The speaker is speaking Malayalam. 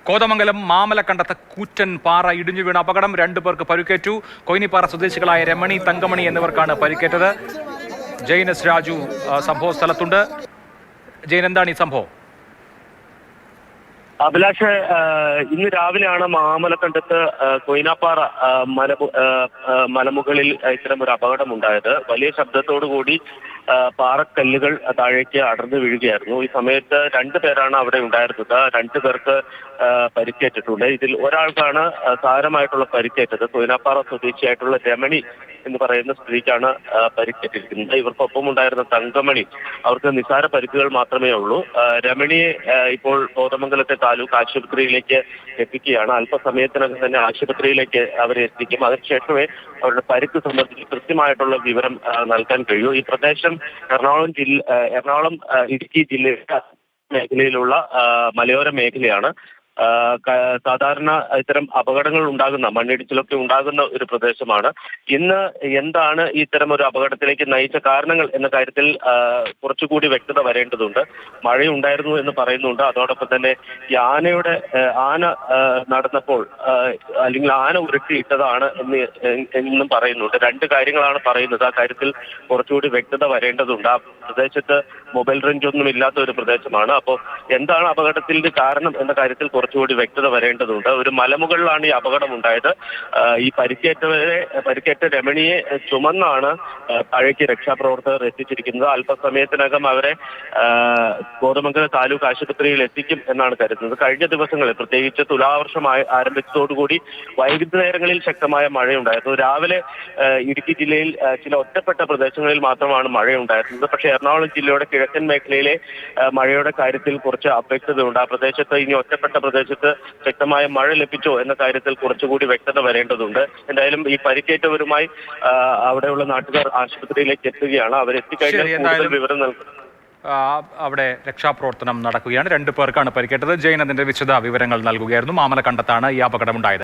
കോതമംഗലം മാമലക്കണ്ടത്ത് കൂറ്റൻ പാറ ഇടിഞ്ഞു വീണ അപകടം, 2 പേർക്ക് പരിക്കേറ്റു. കൊയിനിപ്പാറ സ്വദേശികളായ രമണി, തങ്കമണി എന്നിവർക്കാണ് പരിക്കേറ്റത്. ജെയിൻ എസ് രാജു സംഭവ സ്ഥലത്തുണ്ട്. ജെയിൻ, എന്താണ് ഈ സംഭവം? അഭിലാഷ്, ഇന്ന് രാവിലെയാണ് മാമലക്കണ്ടത്ത് കൊയിനാപ്പാറ മലമുകളിൽ ഇത്തരം ഒരു അപകടം ഉണ്ടായത്. വലിയ ശബ്ദത്തോടു കൂടി പാറക്കല്ലുകൾ താഴേക്ക് അടർന്നു വീഴുകയായിരുന്നു. ഈ സമയത്ത് 2 പേരാണ് അവിടെ ഉണ്ടായിരുന്നത്. 2 പേർക്ക് പരിക്കേറ്റിട്ടുണ്ട്. ഇതിൽ ഒരാൾക്കാണ് സാരമായിട്ടുള്ള പരിക്കേറ്റത്. കൊയിനാപ്പാറ സ്വദേശിയായിട്ടുള്ള രമണി എന്ന് പറയുന്ന സ്ത്രീക്കാണ് പരിക്കേറ്റിരിക്കുന്നത്. ഇവർക്കൊപ്പം ഉണ്ടായിരുന്ന തങ്കമണി, അവർക്ക് നിസാര പരിക്കുകൾ മാത്രമേ ഉള്ളൂ. രമണിയെ ഇപ്പോൾ കോതമംഗലത്തെ താലൂക്ക് ആശുപത്രിയിലേക്ക് എത്തിക്കുകയാണ്. അല്പസമയത്തിനകം തന്നെ ആശുപത്രിയിലേക്ക് അവരെ എത്തിക്കും. അതിനുശേഷമേ അവരുടെ പരിക്ക് സംബന്ധിച്ച് കൃത്യമായിട്ടുള്ള വിവരം നൽകാൻ കഴിയൂ. ഈ പ്രദേശം എറണാകുളം ഇടുക്കി ജില്ലയുടെ മേഖലയിലുള്ള മലയോര മേഖലയാണ്. സാധാരണ ഇത്തരം അപകടങ്ങൾ ഉണ്ടാകുന്ന, മണ്ണിടിച്ചിലൊക്കെ ഉണ്ടാകുന്ന ഒരു പ്രദേശമാണ്. ഇന്ന് എന്താണ് ഇത്തരം ഒരു അപകടത്തിലേക്ക് നയിച്ച കാരണങ്ങൾ എന്ന കാര്യത്തിൽ കുറച്ചുകൂടി വ്യക്തത വരേണ്ടതുണ്ട്. മഴയുണ്ടായിരുന്നു എന്ന് പറയുന്നുണ്ട്. അതോടൊപ്പം തന്നെ ഈ ആന നടന്നപ്പോൾ അല്ലെങ്കിൽ ആന ഉരുട്ടിയിട്ടതാണ് എന്നും പറയുന്നുണ്ട്. 2 കാര്യങ്ങളാണ് പറയുന്നത്. ആ കാര്യത്തിൽ കുറച്ചുകൂടി വ്യക്തത വരേണ്ടതുണ്ട്. ആ പ്രദേശത്ത് മൊബൈൽ റേഞ്ച് ഒന്നും ഇല്ലാത്ത ഒരു പ്രദേശമാണ്. അപ്പോൾ എന്താണ് അപകടത്തിന്റെ കാരണം എന്ന കാര്യത്തിൽ കുറച്ചുകൂടി വ്യക്തത വരേണ്ടതുണ്ട്. ഒരു മലമുകളിലാണ് ഈ അപകടം ഉണ്ടായത്. ഈ പരിക്കേറ്റ രമണിയെ ചുമന്നാണ് താഴേക്ക് രക്ഷാപ്രവർത്തകർ എത്തിച്ചിരിക്കുന്നത്. അല്പസമയത്തിനകം അവരെ കോതമംഗലം താലൂക്ക് ആശുപത്രിയിൽ എത്തിക്കും എന്നാണ് കരുതുന്നത്. കഴിഞ്ഞ ദിവസങ്ങളിൽ, പ്രത്യേകിച്ച് തുലാവർഷമായി ആരംഭിച്ചതോടുകൂടി വൈകുന്നേരങ്ങളിൽ ശക്തമായ മഴയുണ്ടായിരുന്നു. രാവിലെ ഇടുക്കി ജില്ലയിൽ ചില ഒറ്റപ്പെട്ട പ്രദേശങ്ങളിൽ മാത്രമാണ് മഴയുണ്ടായിരുന്നത്. പക്ഷേ എറണാകുളം ജില്ലയുടെ കിഴക്കൻ മേഖലയിലെ മഴയുടെ കാര്യത്തിൽ കുറച്ച് അവ്യക്തതയുണ്ട്. ആ പ്രദേശത്ത്, ഇനി ഒറ്റപ്പെട്ട പ്രദേശത്ത് ശക്തമായ മഴ ലഭിച്ചോ എന്ന കാര്യത്തിൽ കുറച്ചുകൂടി വ്യക്തത വരേണ്ടതുണ്ട്. എന്തായാലും ഈ പരിക്കേറ്റവരുമായി അവിടെയുള്ള നാട്ടുകാർ ആശുപത്രിയിലേക്ക് എത്തുകയാണ്. അവരെത്തിക്കഴിഞ്ഞാൽ കൂടുതൽ വിവരം നൽകും. അവിടെ രക്ഷാപ്രവർത്തനം നടക്കുകയാണ്. 2 പേർക്കാണ് പരിക്കേറ്റത്. ജെയിൻ അതിന്റെ വിശദ വിവരങ്ങൾ നൽകുകയായിരുന്നു. മാമലക്കണ്ടത്താണ് ഈ അപകടമുണ്ടായത്.